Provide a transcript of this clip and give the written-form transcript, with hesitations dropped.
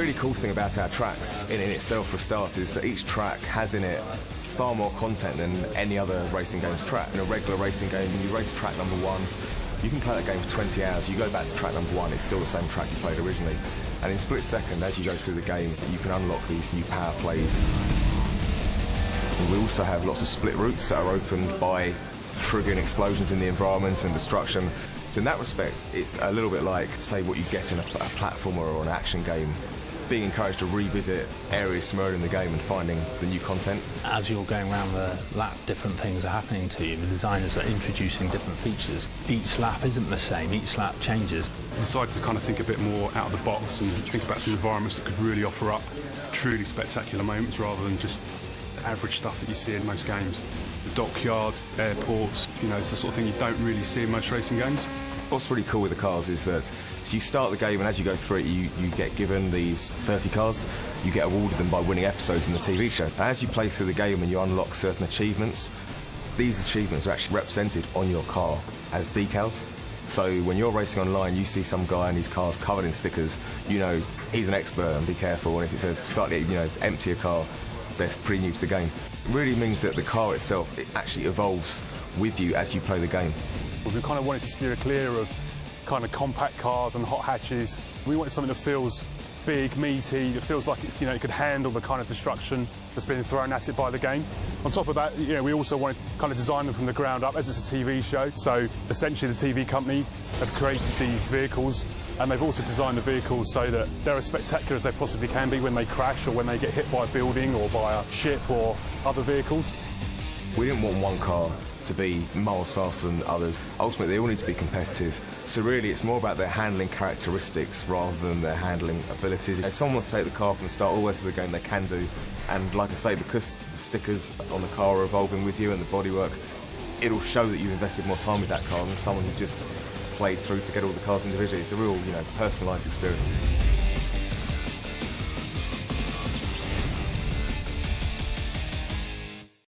really cool thing about our tracks in itself, for starters, is that each track has in it far more content than any other racing game's track. In a regular racing game, when you race track number 1, you can play that game for 20 hours, you go back to track number 1, it's still the same track you played originally. And in split second, as you go through the game, you can unlock these new power plays. And we also have lots of split routes that are opened by triggering explosions in the environment and destruction. So in that respect, it's a little bit like, say, what you get in a platformer or an action game. Being encouraged to revisit areas from earlier in the game and finding the new content. As you're going around the lap, different things are happening to you. The designers are introducing different features. Each lap isn't the same, each lap changes. I decided to kind of think a bit more out of the box and think about some environments that could really offer up truly spectacular moments rather than just the average stuff that you see in most games. The dockyards, airports, you know, it's the sort of thing you don't really see in most racing games. What's really cool with the cars is that you start the game, and as you go through it, you get given these 30 cars. You get awarded them by winning episodes in the TV show. And as you play through the game and you unlock certain achievements, these achievements are actually represented on your car as decals. So when you're racing online, you see some guy and his car's covered in stickers, you know he's an expert, and be careful. And if it's a slightly emptier car, they're pretty new to the game. It really means that the car itself, it actually evolves with you as you play the game. We kind of wanted to steer clear of kind of compact cars and hot hatches. We wanted something that feels big, meaty, that feels like it's, it could handle the kind of destruction that's been thrown at it by the game. On top of that, we also wanted to kind of design them from the ground up, as it's a TV show. So essentially the TV company have created these vehicles, and they've also designed the vehicles so that they're as spectacular as they possibly can be when they crash or when they get hit by a building or by a ship or other vehicles. We didn't want one car to be miles faster than others. Ultimately, they all need to be competitive. So really, it's more about their handling characteristics rather than their handling abilities. If someone wants to take the car from the start all the way through the game, they can do. And like I say, because the stickers on the car are evolving with you and the bodywork, it'll show that you've invested more time with that car than someone who's just played through to get all the cars individually. It's a real, personalised experience.